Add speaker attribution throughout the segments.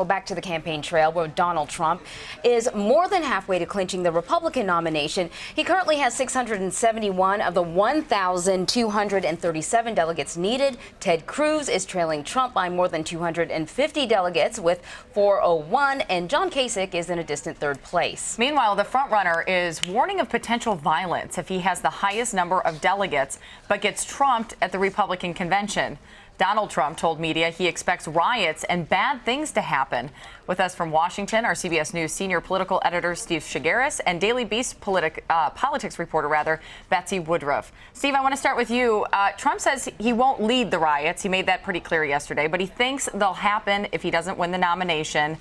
Speaker 1: Well, back to the campaign trail where Donald Trump is more than halfway to clinching the Republican nomination. He currently has 671 of the 1,237 delegates needed. Ted Cruz is trailing Trump by more than 250 delegates with 401, and John Kasich is in a distant third place.
Speaker 2: Meanwhile, the frontrunner is warning of potential violence if he has the highest number of delegates but gets trumped at the Republican convention. Donald Trump told media he expects riots and bad things to happen. With us from Washington, our CBS News senior political editor Steve Chaggaris and Daily Beast politics reporter, Betsy Woodruff. Steve, I want to start with you. Trump says he won't lead the riots. He made that pretty clear yesterday, but he thinks they'll happen if he doesn't win the nomination.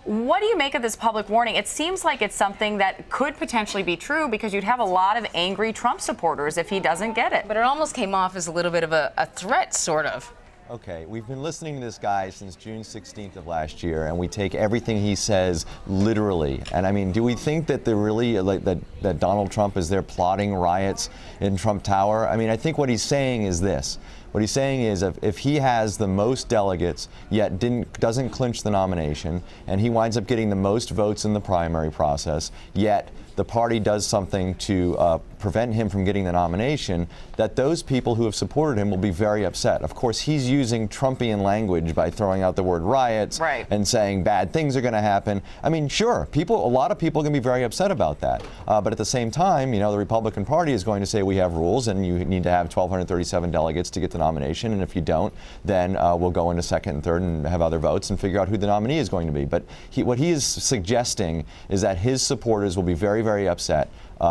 Speaker 2: What do you make of this public warning? It seems like it's something that could potentially be true because you'd have a lot of angry Trump supporters if he doesn't get it.
Speaker 1: But it almost came off as a little bit of a threat, sort of.
Speaker 3: Okay, we've been listening to this guy since June 16th of last year, and we take everything he says literally. And I mean, do we think that they're really that Donald Trump is there plotting riots in Trump Tower? I mean, I think what he's saying is this. What he's saying is if he has the most delegates yet doesn't clinch the nomination, and he winds up getting the most votes in the primary process, yet the party does something to prevent him from getting the nomination, that those people who have supported him will be very upset. Of course, he's using Trumpian language by throwing out the word riots and saying bad things are going to happen. I mean, sure, a lot of people are going to be very upset about that. But at the same time, you know, the Republican Party is going to say we have rules and you need to have 1,237 delegates to get the nomination. And if you don't, then we'll go into second and third and have other votes and figure out who the nominee is going to be. But what he is suggesting is that his supporters will be very, very upset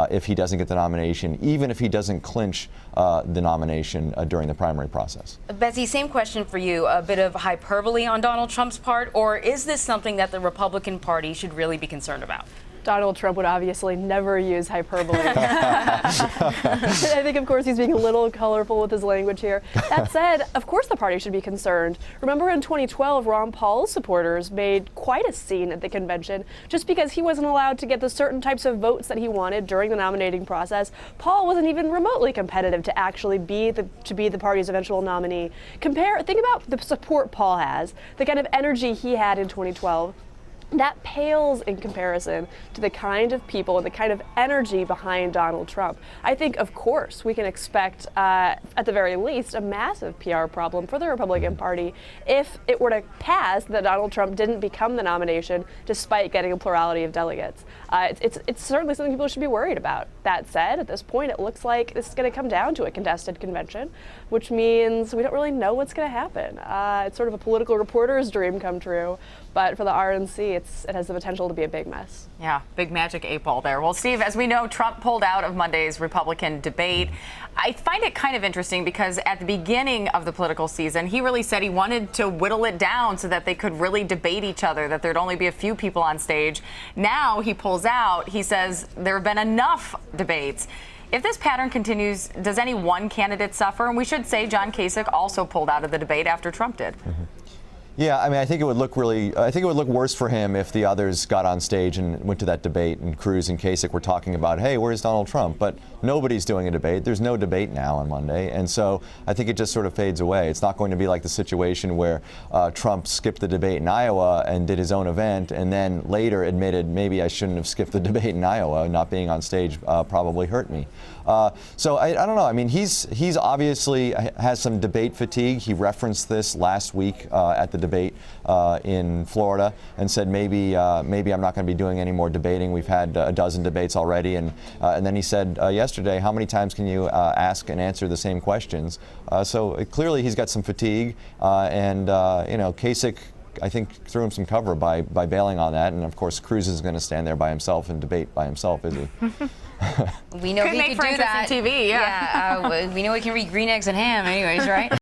Speaker 3: if he doesn't get the nomination, even if he doesn't clinch the nomination during the primary process.
Speaker 1: Betsy, same question for you. A bit of hyperbole on Donald Trump's part, or is this something that the Republican Party should really be concerned about?
Speaker 4: Donald Trump would obviously never use hyperbole. I think, of course, he's being a little colorful with his language here. That said, of course the party should be concerned. Remember in 2012, Ron Paul's supporters made quite a scene at the convention just because he wasn't allowed to get the certain types of votes that he wanted during the nominating process. Paul wasn't even remotely competitive to actually be the party's eventual nominee. Think about the support Paul has, the kind of energy he had in 2012. That pales in comparison to the kind of people and the kind of energy behind Donald Trump. I think, of course, we can expect, at the very least, a massive PR problem for the Republican Party if it were to pass that Donald Trump didn't become the nomination despite getting a plurality of delegates. It's certainly something people should be worried about. That said, at this point, it looks like this is going to come down to a contested convention, which means we don't really know what's going to happen. It's sort of a political reporter's dream come true. But for the RNC, it has the potential to be a big mess.
Speaker 2: Yeah, big magic 8-ball there. Well, Steve, as we know, Trump pulled out of Monday's Republican debate. I find it kind of interesting because at the beginning of the political season, he really said he wanted to whittle it down so that they could really debate each other, that there'd only be a few people on stage. Now he pulls out. He says there have been enough debates. If this pattern continues, does any one candidate suffer? And we should say John Kasich also pulled out of the debate after Trump did.
Speaker 3: Yeah, I mean, I think it would look worse for him if the others got on stage and went to that debate and Cruz and Kasich were talking about, hey, where's Donald Trump? But nobody's doing a debate. There's no debate now on Monday. And so I think it just sort of fades away. It's not going to be like the situation where Trump skipped the debate in Iowa and did his own event and then later admitted maybe I shouldn't have skipped the debate in Iowa. Not being on stage probably hurt me. So I don't know. I mean, he's obviously has some debate fatigue. He referenced this last week at the debate in Florida and said maybe I'm not going to be doing any more debating. We've had a dozen debates already, and then he said yesterday, how many times can you ask and answer the same questions? So clearly he's got some fatigue, and you know, Kasich, I think, threw him some cover by bailing on that, and of course Cruz is going to stand there by himself and debate by himself, is he?
Speaker 1: We know he could do that.
Speaker 2: TV,
Speaker 1: yeah, we know he can read green eggs and ham anyways, right?